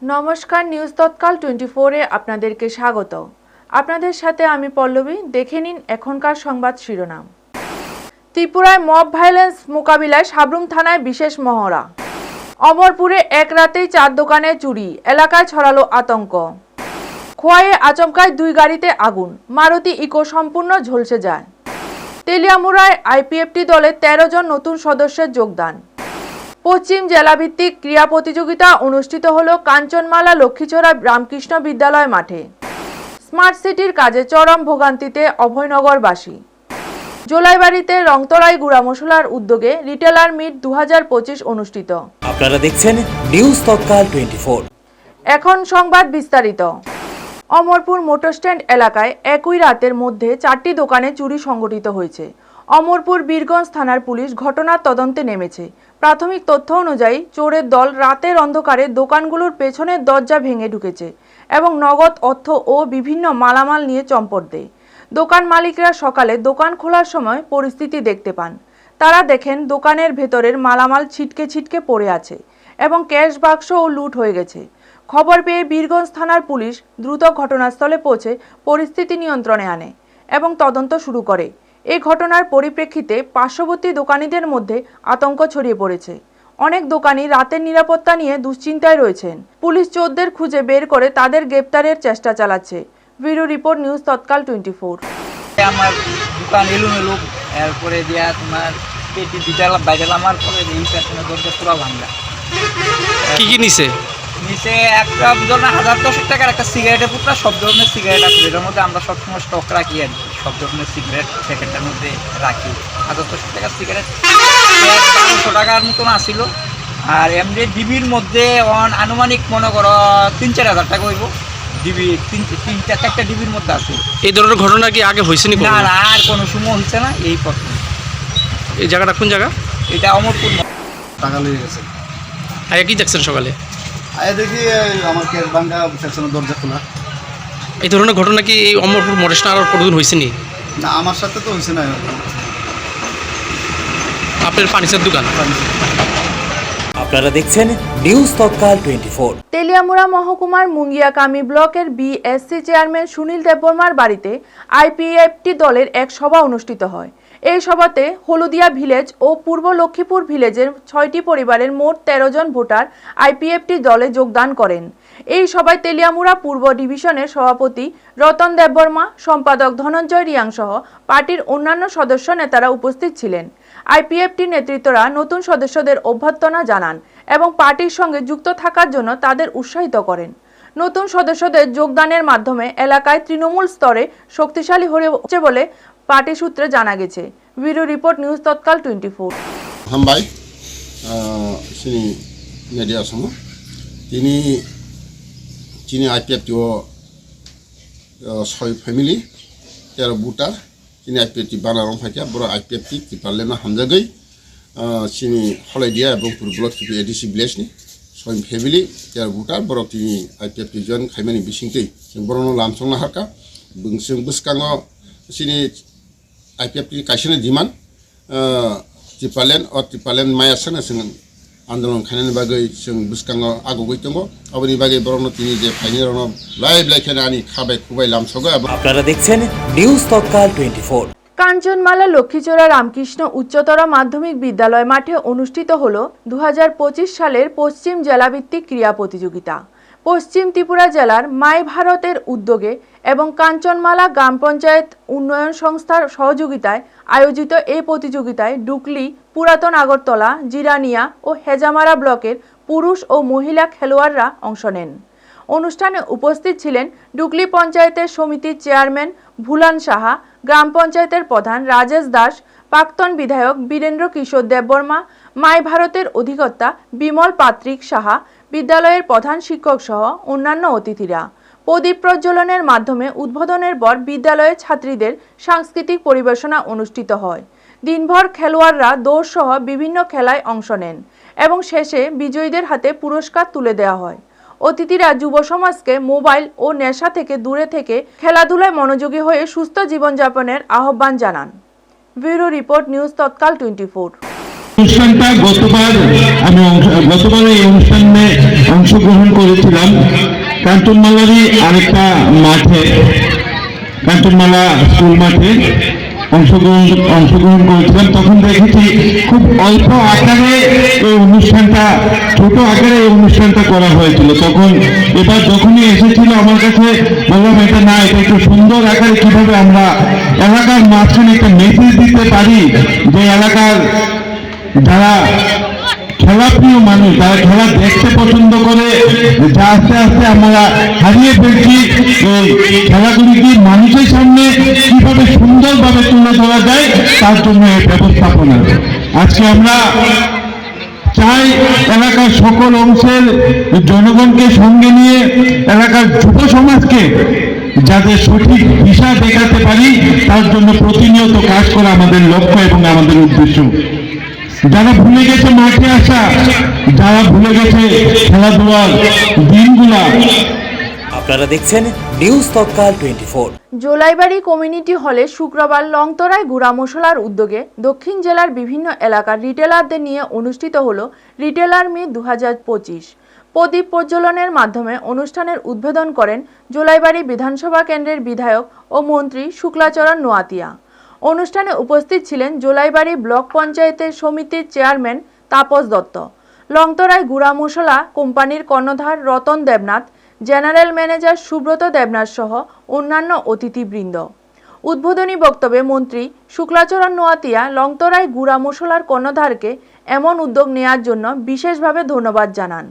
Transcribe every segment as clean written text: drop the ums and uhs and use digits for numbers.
নমস্কার, নিউজ তৎকাল 24-এ আপনাদেরকে স্বাগত। আপনাদের সাথে আমি পল্লবী। দেখে নিন এখনকার সংবাদ শিরোনাম। ত্রিপুরায় মব ভায়োলেন্স মোকাবিলায় সাব্রুম থানায় বিশেষ মহড়া। অমরপুরে এক রাতেই 4 দোকানে চুরি, এলাকায় ছড়ালো আতঙ্ক। খোয়াইয়ে আচমকায় 2 গাড়িতে আগুন, মারুতি ইকো সম্পূর্ণ ঝলসে যায়। তেলিয়ামুড়ায় আইপিএফটি দলে 13 জন নতুন সদস্যের যোগদান। পশ্চিম জেলাভিত্তিক ক্রীড়া প্রতিযোগিতা অনুষ্ঠিত হলো কাঞ্চনমালা লক্ষ্মীছড়া রামকৃষ্ণ বিদ্যালয় মাঠে। স্মার্ট সিটির কাজে চরম ভোগান্তিতে অভয়নগরবাসী। জোলাইবাড়িতে রংতরাই গুড়া মশলার উদ্যোগে রিটেলার মিট 2025 অনুষ্ঠিত। আপনারা দেখছেন নিউজ তৎকাল 24। এখন সংবাদ বিস্তারিত। অমরপুর মোটর স্ট্যান্ড এলাকায় একই রাতের মধ্যে 4টি দোকানে চুরি সংঘটিত হয়েছে। অমরপুর বীরগঞ্জ থানার পুলিশ ঘটনার তদন্তে নেমেছে। প্রাথমিক তথ্য অনুযায়ী চোরের দল রাতের অন্ধকারে দোকানগুলোর পেছনের দরজা ভেঙে ঢুকেছে এবং নগদ অর্থ ও বিভিন্ন মালামাল নিয়ে চম্পট দেয়। দোকান মালিকরা সকালে দোকান খোলার সময় পরিস্থিতি দেখতে পান। তারা দেখেন দোকানের ভেতরের মালামাল ছিটকে ছিটকে পড়ে আছে এবং ক্যাশ বাক্সও লুট হয়ে গেছে। খবর পেয়ে বীরগঞ্জ থানার পুলিশ দ্রুত ঘটনাস্থলে পৌঁছে পরিস্থিতি নিয়ন্ত্রণে আনে এবং তদন্ত শুরু করে। এই ঘটনার পরিপ্রেক্ষিতে পার্শ্ববর্তী দোকানীদের মধ্যে আতঙ্ক ছড়িয়ে পড়েছে। অনেক দোকানি রাতের নিরাপত্তা নিয়ে দুশ্চিন্তায় রয়েছেন। পুলিশ চোরদের খুঁজে বের করে তাদের গ্রেপ্তারের চেষ্টা চালাচ্ছে। Bureau report, news Tatkal 24। আমার দোকান এলোমেলো, এরপরে দিয়া তোমার পেটি দুইটা বাইরে আমার পরে এই পেছনে দরজা পুরো ভাঙা। কি নিছে? নিচে একটা ধরনের 1000-10 টাকার একটা সিগারেটের পুরো সব ধরনের সিগারেট আছে, এটার মধ্যে আমরা সবসময় স্টক রাখি আর কি। সব ধরনের সিগারেট প্যাকেটের মধ্যে রাখি। 1000-10 টাকার সিগারেট 500 টাকার মতন আসিল। আর এমনি ডিবির মধ্যে আনুমানিক মনে করো 3-4 হাজার টাকা হইব। ডিবি 3-4টা ডিবির মধ্যে আছে। এই ধরনের ঘটনা কি আগে হয়েছে নি? না, আর কোনো সময় হচ্ছে না, এই প্রথম। এই জায়গাটা কোন জায়গা? এটা অমরপুর। টাকা লেগে গেছে। আগে কি দেখছেন সকালে? আগে দেখি আমার ক্যাশ ভাঙ্গা, সেকশনের দরজা খোলা। এই ধরনের ঘটনা কি এই অমরপুর মোটরস্ট্যান্ড আর কোনোদিন হয়েছে নি? না, আমার সাথে তো হয়েছে না। আপনার ফার্নিচার দোকান? আপনারা দেখছেন নিউজ তৎকাল 24। তেলিয়ামুড়া মহকুমার মুঙ্গিয়াকামি ব্লকের বিএসসি চেয়ারম্যান সুনীল দেববর্মার বাড়িতে আইপিএফটি দলের এক সভা অনুষ্ঠিত হয়। এই সভাতে হলুদিয়া ভিলেজ ও পূর্ব লক্ষ্মীপুর ভিলেজের 6টি পরিবারের মোট 13 জন ভোটার আইপিএফটি দলে যোগদান করেন। এই সভায় তেলিয়ামুড়া পূর্ব ডিভিশনের সভাপতি রতন দেববর্মা, সম্পাদক ধনঞ্জয় রিয়াং সহ পার্টির অন্যান্য সদস্য নেতারা উপস্থিত ছিলেন। আইপিএফটি নেতৃত্বরা নতুন সদস্যদের অভ্যর্থনা জানান এবং পার্টির সঙ্গে যুক্ত থাকার জন্য তাদের উৎসাহিত করেন। নতুন সদস্যদের যোগদানের মাধ্যমে এলাকায় তৃণমূল স্তরে শক্তিশালী হচ্ছে বলে পার্টি সূত্রে জানা গেছে। Bureau report, news Tatkal 24। হামবাই সিনি মিডিয়া সময় তিনি আইপিএফটিও 6 ফ্যামিলি 13 বুটার তিনি আইপিএফটি বানারং ফাইকা বড় আইপিএফটি পারলেনা হামজাগৈ সিনি হলাইদিয়া এবং পূর্ব লক্ষ্মীপুর এডিসি ভিলেজনি 6 ফ্যামিলি 13 বুটার বড় তিনি আইপিএফটি জয়েন খাইমানি बिसिंतै जों बरनो लामसंना हारका जों बुसकाङो सिनि आइपिएफटी काइसने डिमान्ड टिपालेन मायासना जों आन्दोलन खानायनि बागै जों बुसकाङो आगुगै दङ। अबनि बागै बरनो তিনি যে ফাইনাल লাইভ লাইখানে আনি খাবাই খুবাই লামসগো। আপনারা দেখছেন নিউজ তৎকাল 24। কাঞ্চনমালা লক্ষ্মীছড়া রামকৃষ্ণ উচ্চতর মাধ্যমিক বিদ্যালয় মাঠে অনুষ্ঠিত হল 2025 সালের পশ্চিম জেলাভিত্তিক ক্রীড়া প্রতিযোগিতা। পশ্চিম ত্রিপুরা জেলার মাই ভারতের উদ্যোগে এবং কাঞ্চনমালা গ্রাম পঞ্চায়েত উন্নয়ন সংস্থার সহযোগিতায় আয়োজিত এই প্রতিযোগিতায় ডুকলি, পুরাতন আগরতলা, জিরানিয়া ও হেজামারা ব্লকের পুরুষ ও মহিলা খেলোয়াড়রা অংশ নেন। অনুষ্ঠানে উপস্থিত ছিলেন ডুকলি পঞ্চায়েতের সমিতির চেয়ারম্যান ভুলান সাহা, গ্রাম পঞ্চায়েতের প্রধান রাজেশ দাস, প্রাক্তন বিধায়ক বীরেন্দ্র কিশোর দেববর্মা, মাই ভারতের অধিকর্তা বিমল পাত্রিক সাহা, বিদ্যালয়ের প্রধান শিক্ষক সহ অন্যান্য অতিথিরা। প্রদীপ প্রজ্বলনের মাধ্যমে উদ্বোধনের পর বিদ্যালয়ের ছাত্রীদের সাংস্কৃতিক পরিবেশনা অনুষ্ঠিত হয়। দিনভর খেলোয়াড়রা দৌড় সহ বিভিন্ন খেলায় অংশ নেন এবং শেষে বিজয়ীদের হাতে পুরস্কার তুলে দেওয়া হয়। অতিথিরা যুব সমাজকে মোবাইল ও নেশা থেকে দূরে থেকে খেলাধুলায় মনোযোগী হয়ে সুস্থ জীবনযাপনের আহ্বান জানান। Bureau report, news Tatkal 24। অনুষ্ঠানটা গতবার এই অনুষ্ঠানে অংশগ্রহণ করেছিলাম কাঞ্চনমালারই আরেকটা মাঠে, কাঞ্চনমালা স্কুল মাঠে অংশগ্রহণ করেছিলাম। তখন দেখেছি খুব অল্প আকারে এই অনুষ্ঠানটা, ছোট আকারে এই অনুষ্ঠানটা করা হয়েছিল। তখন এবার যখনই এসেছিল আমার কাছে বললাম এটা একটু সুন্দর আকারে কিভাবে আমরা এলাকার মাঝখানে একটা মেসেজ দিতে পারি যে এলাকার যারা খেলাপ্রিয় মানুষ, যারা খেলা দেখতে পছন্দ করে, যা আস্তে আস্তে আমরা হারিয়ে ফেলছি, এই খেলাগুলিকে মানুষের সামনে কিভাবে সুন্দরভাবে তুলে ধরা যায় তার জন্য এই ব্যবস্থাপনা। আজকে আমরা চাই এলাকার সকল অংশের জনগণকে সঙ্গে নিয়ে এলাকার যুব সমাজকে যাতে সঠিক দিশা দেখাতে পারি তার জন্য প্রতিনিয়ত কাজ করা আমাদের লক্ষ্য এবং আমাদের উদ্দেশ্য। যারা ভুলে গেছে মাঠে আসা, যারা ভুলে গেছে খেলাধুলার দিনগুলা। আপনারা দেখছেন নিউজ তৎকাল 24। জোলাইবাড়ি কমিউনিটি হলে শুক্রবার লংতরায় গুড়া মশলার উদ্যোগে দক্ষিণ জেলার বিভিন্ন এলাকার রিটেলারদের নিয়ে অনুষ্ঠিত হল রিটেলার মিট 2025। প্রদীপ প্রজ্বলনের মাধ্যমে অনুষ্ঠানের উদ্বোধন করেন জোলাইবাড়ি বিধানসভা কেন্দ্রের বিধায়ক ও মন্ত্রী শুক্লাচরণ নোয়াতিয়া। অনুষ্ঠানে উপস্থিত ছিলেন জোলাইবাড়ি ব্লক পঞ্চায়েতের সমিতির চেয়ারম্যান তাপস দত্ত, লংতরায় গুড়া মশলা কোম্পানির কর্ণধার রতন দেবনাথ, জেনারেল ম্যানেজার সুব্রত দেবনাথ সহ অন্যান্য অতিথিবৃন্দ। উদ্বোধনী বক্তব্যে মন্ত্রী শুক্লাচরণ নোয়াতিয়া লংতরায় গুড়া মশলার কর্ণধারকে এমন উদ্যোগ নেয়ার জন্য বিশেষভাবে ধন্যবাদ জানান।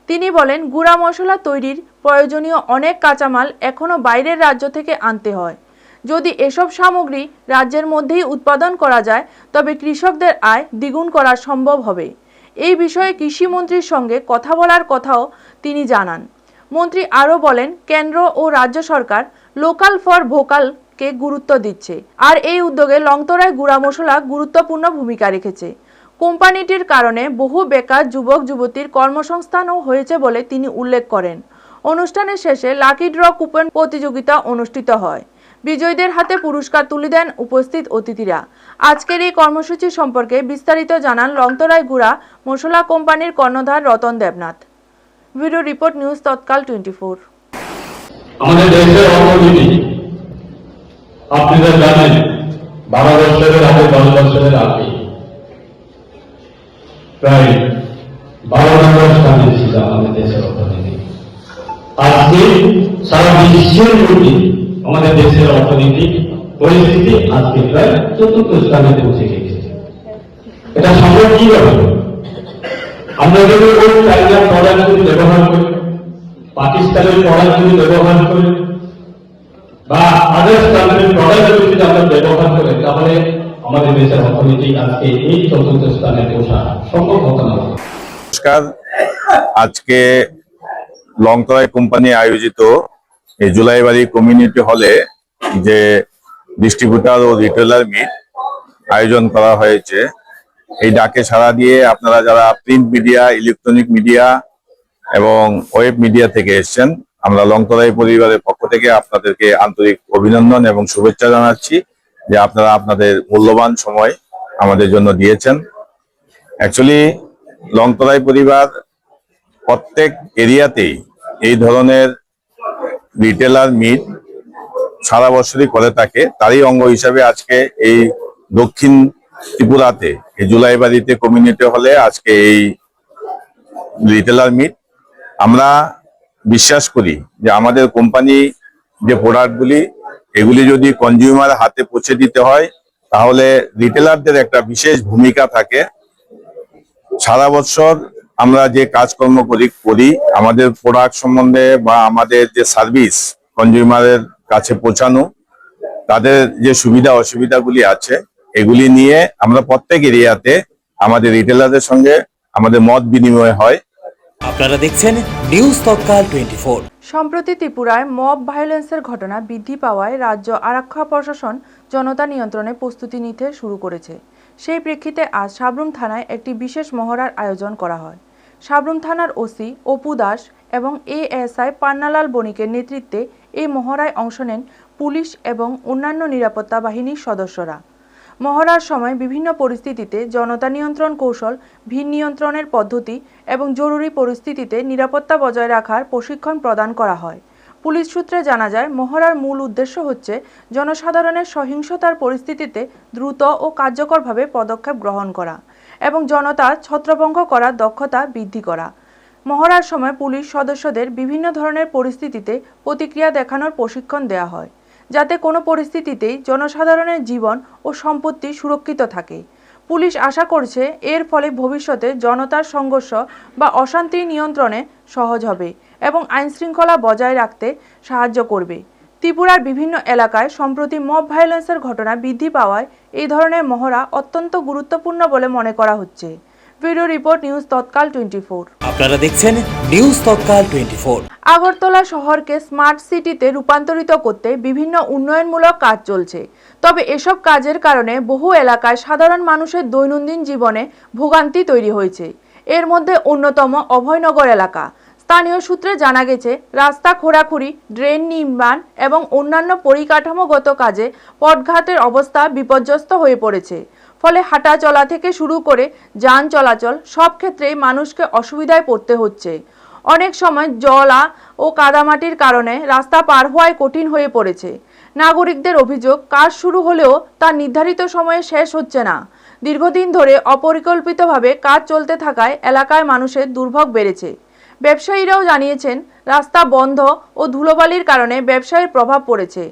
তিনি বলেন, গুড়া মশলা তৈরির প্রয়োজনীয় অনেক কাঁচামাল এখনও বাইরের রাজ্য থেকে আনতে হয়। যদি এসব সামগ্রী রাজ্যের মধ্যেই উৎপাদন করা যায় তবে কৃষকদের আয় দ্বিগুণ করা সম্ভব হবে। এই বিষয়ে কৃষিমন্ত্রীর সঙ্গে কথা বলার কথাও তিনি জানান। মন্ত্রী আরও বলেন, কেন্দ্র ও রাজ্য সরকার লোকাল ফর ভোকালকে গুরুত্ব দিচ্ছে, আর এই উদ্যোগে লংতরায় গুড়া মশলা গুরুত্বপূর্ণ ভূমিকা রেখেছে। কোম্পানিটির কারণে বহু বেকার যুবক যুবতীর কর্মসংস্থানও হয়েছে বলে তিনি উল্লেখ করেন। অনুষ্ঠানের শেষে লাকি ড্র কুপন প্রতিযোগিতা অনুষ্ঠিত হয়। বিজয়ীদের হাতে পুরস্কার তুলে দেন উপস্থিত অতিথিরা। আজকের এই কর্মসূচি সম্পর্কে বিস্তারিত জানান লংতরায় গুড়া মশলা কোম্পানির কর্ণধার Ratan Debnath. Video report news Tatkal 24। আমাদের দেশের অর্থনীতি আপনারা জানেন 12 বছরের আগে 10 বছরের আগে প্রায় 12 নম্বর স্থানে ছিল আমাদের দেশের অর্থনীতি। আজকে সারা বিশ্বের মধ্যে আমাদের দেশের অর্থনৈতিক পরিস্থিতি আজকে প্রায় 4র্থ স্থানে পৌঁছে গেছে। এটা সম্ভব কিভাবে? আমরা যদি ওই চাইনার প্রোডাক্টগুলি ব্যবহার করি, পাকিস্তানের প্রোডাক্টগুলি ব্যবহার করি বা আদার্স কান্ট্রির প্রোডাক্টগুলি যদি আমরা ব্যবহার করি তাহলে আমাদের দেশের অর্থনীতি আজকে এই 4র্থ স্থানে পৌঁছা সম্ভব হতো না। নমস্কার, আজকে লংতরায় কোম্পানি আয়োজিত এই জুলাইবাড়ি কমিউনিটি হলে যে ডিস্ট্রিবিউটর ও রিটেলার মিট আয়োজন করা হয়েছে, এই ডাকে সাড়া দিয়ে আপনারা যারা প্রিন্ট মিডিয়া, ইলেকট্রনিক মিডিয়া এবং ওয়েব মিডিয়া থেকে এসেছেন, আমরা লংতরাই পরিবারের পক্ষ থেকে আপনাদেরকে আন্তরিক অভিনন্দন এবং শুভেচ্ছা জানাচ্ছি যে আপনারা আপনাদের মূল্যবান সময় আমাদের জন্য দিয়েছেন। অ্যাকচুয়ালি লংতরাই পরিবার প্রত্যেক এরিয়াতেই এই ধরনের রিটেলার মিট সারা বছরই করে থাকে। তারই অঙ্গ হিসাবে আজকে এই দক্ষিণ ত্রিপুরাতে এই জুলাইবাড়িতে কমিউনিটি হলে আজকে এই রিটেলার মিট। আমরা বিশ্বাস করি যে আমাদের কোম্পানি যে প্রোডাক্টগুলি এগুলি যদি কনজিউমার হাতে পৌঁছে দিতে হয় তাহলে রিটেলারদের একটা বিশেষ ভূমিকা থাকে। সারা বছর আমরা যে কাজকর্ম করি আমাদের প্রোডাক্ট সম্বন্ধে বা আমাদের যে সার্ভিস কনজিউমারের কাছে পৌঁছানো, তাদের যে সুবিধা অসুবিধাগুলি আছে এগুলি নিয়ে আমরা প্রত্যেক এরিয়াতে আমাদের রিটেলারদের সঙ্গে আমাদের মত বিনিময় হয়। আপনারা দেখছেন নিউজ তৎকাল 24। সম্প্রতি ত্রিপুরায় মব ভায়োলেন্সের ঘটনা বৃদ্ধি পাওয়ায় রাজ্য আরক্ষা প্রশাসন জনতা নিয়ন্ত্রণে প্রস্তুতি নিতে শুরু করেছে। সেই প্রেক্ষিতে আজ সাবরুম থানায় একটি বিশেষ মহড়ার আয়োজন করা হয়। সাবরুম থানার ওসি অপু দাস এবং এএসআই পান্নালাল বণিকের নেতৃত্বে এই মহড়ায় অংশ নেন পুলিশ এবং অন্যান্য নিরাপত্তা বাহিনীর সদস্যরা। মহড়ার সময় বিভিন্ন পরিস্থিতিতে জনতা নিয়ন্ত্রণ কৌশল, ভিড় নিয়ন্ত্রণের পদ্ধতি এবং জরুরি পরিস্থিতিতে নিরাপত্তা বজায় রাখার প্রশিক্ষণ প্রদান করা হয়। পুলিশ সূত্রে জানা যায়, মহড়ার মূল উদ্দেশ্য হচ্ছে জনসাধারণের সহিংসতার পরিস্থিতিতে দ্রুত ও কার্যকরভাবে পদক্ষেপ গ্রহণ করা এবং জনতার ছত্রভঙ্গ করার দক্ষতা বৃদ্ধি করা। মহড়ার সময় পুলিশ সদস্যদের বিভিন্ন ধরনের পরিস্থিতিতে প্রতিক্রিয়া দেখানোর প্রশিক্ষণ দেওয়া হয়, যাতে কোনো পরিস্থিতিতেই জনসাধারণের জীবন ও সম্পত্তি সুরক্ষিত থাকে। পুলিশ আশা করছে এর ফলে ভবিষ্যতে জনতার সংঘর্ষ বা অশান্তি নিয়ন্ত্রণে সহজ হবে এবং আইনশৃঙ্খলা বজায় রাখতে সাহায্য করবে। ত্রিপুরার বিভিন্ন এলাকায় সম্প্রতি মব ভায়োলেন্সের ঘটনা বৃদ্ধি পাওয়ায় এই ধরনের মহড়া অত্যন্ত গুরুত্বপূর্ণ বলে মনে করা হচ্ছে। Video report, news Tatkal 24। আপনারা দেখছেন নিউজ তৎকাল 24। আগরতলা শহরকে স্মার্ট সিটিতে রূপান্তরিত করতে বিভিন্ন উন্নয়নমূলক কাজ চলছে। তবে এসব কাজের কারণে বহু এলাকায় সাধারণ মানুষের দৈনন্দিন জীবনে ভোগান্তি তৈরি হয়েছে। এর মধ্যে অন্যতম অভয়নগর এলাকা। স্থানীয় সূত্রে জানা গেছে, রাস্তা খোঁড়াখুড়ি, ড্রেন নির্মাণ এবং অন্যান্য পরিকাঠামোগত কাজে পথঘাটের অবস্থা বিপর্যস্ত হয়ে পড়েছে। ফলে হাঁটা চলা থেকে শুরু করে যান চলাচল সব ক্ষেত্রেই মানুষকে অসুবিধায় পড়তে হচ্ছে। অনেক সময় জলা ও কাদামাটির কারণে রাস্তা পার হওয়ায় কঠিন হয়ে পড়েছে। নাগরিকদের অভিযোগ, কাজ শুরু হলেও তা নির্ধারিত সময়ে শেষ হচ্ছে না। দীর্ঘদিন ধরে অপরিকল্পিতভাবে কাজ চলতে থাকায় এলাকায় মানুষের দুর্ভোগ বেড়েছে। ব্যবসায়ীরাও জানিয়েছেন, রাস্তা বন্ধ ও ধুলোবালির কারণে ব্যবসায়ের প্রভাব পড়েছে।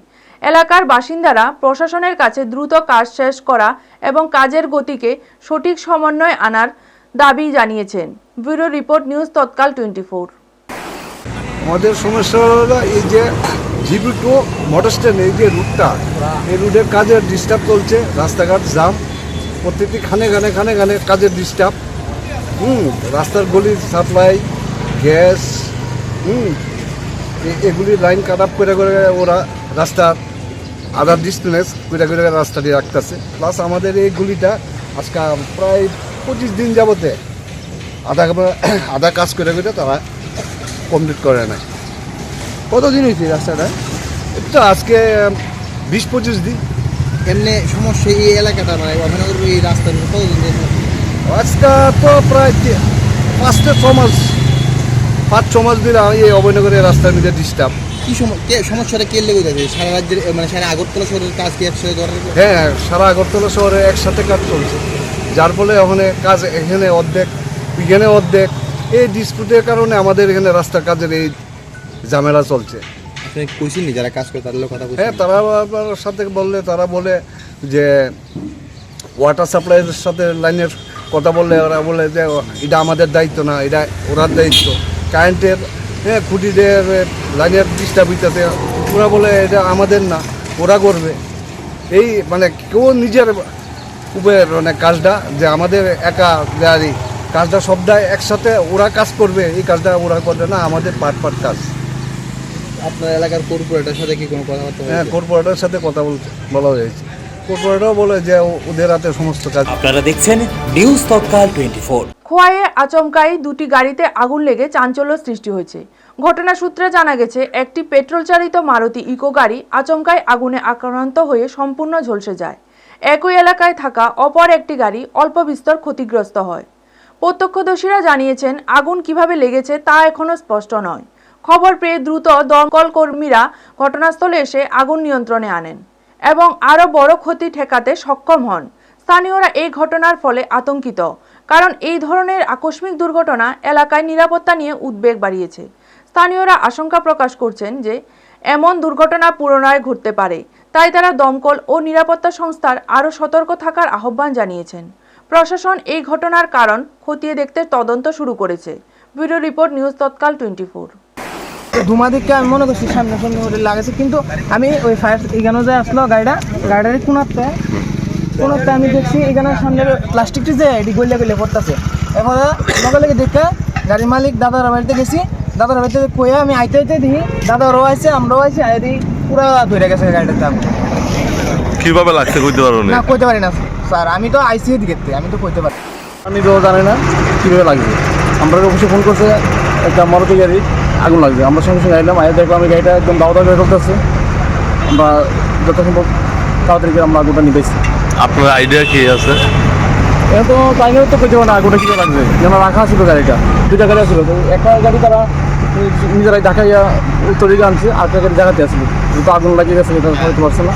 এলাকার বাসিন্দারা প্রশাসনের কাছে দ্রুত কাজ শেষ করা এবং কাজের গতিকে সঠিক সমন্বয় আনার দাবি জানিয়েছেন। Bureau report, news Tatkal 24। আমাদের সমস্যা হলো এই যে জিবি টু মোটর স্ট্যান্ড, এই যে রুটটা, এই রুটের কাজের ডিস্টার্ব চলছে, রাস্তাঘাট জাম, প্রত্যেকটি খানে খানে কাজের ডিস্টার্ব। রাস্তার গলির সাপ্লাই, গ্যাস, এগুলি লাইন কাট আপ করে ওরা রাস্তার আদার ডিস্টেন্স করে রাস্তাটি রাখতেছে। প্লাস আমাদের এই গুলিটা আজকে প্রায় 25 দিন যাবতে আধা কাজ করে তারা কমপ্লিট করে না। কতদিন হয়েছে রাস্তাটা? এটা আজকে 20-25 দিন। এমনি সমস্যা এই এলাকাটা মানে অভিনগর এই রাস্তার কতদিন ধরে? আজকে তো প্রায় 5-6 মাস দিন এই অভয়নগরের রাস্তার মধ্যে ডিস্টার্ব। কি সমস্যাটা কে লেগে যাবে? সারা রাজ্যের মানে সারা আগরতলা শহরের কাজ কি একসাথে ধরার? হ্যাঁ, সারা আগরতলা শহরে একসাথে কাজ চলছে, যার ফলে ওখানে কাজ এখানে অর্ধেক, এখানে অর্ধেক। এই ডিসপুটের কারণে আমাদের এখানে রাস্তার কাজের এই ঝামেলা চলছে। আপনি কইছেন যারা কাজ করে তাদের কথা বলছেন? হ্যাঁ, তারা সাথে বললে তারা বলে যে ওয়াটার সাপ্লাইয়ের সাথে লাইনের কথা বললে ওরা বলে যে এটা আমাদের দায়িত্ব না, এটা ওরার দায়িত্ব। কারেন্টের খুঁটিদের লাইনের ডিস্টার্ব হইতেছে, ওরা বলে এটা আমাদের না, ওরা করবে। এই মানে কেউ নিজের উপরে মানে কাজটা যে আমাদের একা গাড়ি কাজটা সবটাই একসাথে ওরা কাজ করবে, এই কাজটা ওরা করবে না, আমাদের পার্ট কাজ। আপনার এলাকার কর্পোরেটের সাথে কি কোনো কথাবার্তা? হ্যাঁ, কর্পোরেটের সাথে কথা বলা হয়েছে। কর্পোরেটও বলে যে ওদের হাতে সমস্ত কাজ। আপনারা দেখছেন নিউজ তৎকাল 24। খোয়াইয়ে আচমকাই দুটি গাড়িতে আগুন লেগে চাঞ্চল্য সৃষ্টি হয়েছে। ঘটনা সূত্রে জানা গেছে, একটি পেট্রোল চালিত মারুতি ইকো গাড়ি আচমকাই আগুনে আক্রান্ত হয়ে সম্পূর্ণ ঝলসে যায়। একই এলাকায় থাকা অপর একটি গাড়ি অল্প বিস্তর ক্ষতিগ্রস্ত হয়। প্রত্যক্ষদর্শীরা জানিয়েছেন, আগুন কিভাবে লেগেছে তা এখনও স্পষ্ট নয়। খবর পেয়ে দ্রুত দমকল কর্মীরা ঘটনাস্থলে এসে আগুন নিয়ন্ত্রণে আনেন এবং আরও বড় ক্ষতি ঠেকাতে সক্ষম হন। স্থানীয়রা এই ঘটনার ফলে আতঙ্কিত, কারণ এই ধরনের আকস্মিক দুর্ঘটনা এলাকায় নিরাপত্তা নিয়ে উদ্বেগ বাড়িয়েছে। স্থানীয়রা আশঙ্কা প্রকাশ করছেন যে এমন দুর্ঘটনা পুনরায় ঘটতে পারে, তাই তারা দমকল ও নিরাপত্তা সংস্থার আরও সতর্ক থাকার আহ্বান জানিয়েছেন। প্রশাসন এই ঘটনার কারণ খতিয়ে দেখতে তদন্ত শুরু করেছে। Bureau report, news Tatkal 24। ধুমা দিকে আমি মনে করছি সামনে ওদের লাগাচ্ছে, কিন্তু আমি ওই ফায়ার এখানে যে আসলো গাড়ির কোনাতে আমি দেখছি এখানে সামনে প্লাস্টিকটি যে এটি গলে পড়তেছে। এখন লগে দেখে গাড়ির মালিক দাদার বাড়িতে গেছি, দাদার বাড়িতে কয়ে আমি আইতে দেখি দাদারও আছে, আমরাও আছি, আইদি পুরা ধরে গেছে গাড়িটার দাম। কিভাবে লাগছে কইতে পারো না, কইতে পারি না স্যার, আমি তো আইসি দিকে, আমি তো কইতে পারি। আমি তো জানি না কীভাবে লাগবে। আমরা অবশ্যই ফোন করছে একটা মারুতি গাড়ি আগুন লাগবে, আমরা সঙ্গে সঙ্গে আইলাম, আই দেখলাম এই গাড়িটা একদম দাওয়া করে করতেছে। আমরা যত সম্ভব তাড়াতাড়ি আমরা আগুনটা নিতেছি। আপনার আইডিয়া কি আছে? এটা তো টাইমের তো পেতে না আগুনটা কী লাগবে যেন রাখা ছিল গাড়িটা, দুইটা গাড়ি ছিল, তো একটা গাড়ি তারা নিজেরাই ঢাকাইয়া উত্তর দিকে আনছে, আর একটা গাড়ি জায়গাতে আসলো, তো আগুন লাগিয়ে গেছে, এটা হতে পারছে না।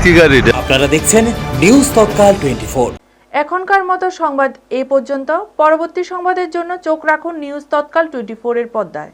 কি গাড়িটা? আপনারা দেখছেন নিউজ তৎকাল 24। এখনকার মতো সংবাদ এই পর্যন্ত। পরবর্তী সংবাদের জন্য চোখ রাখুন নিউজ তৎকাল 24 এর পর্দায়।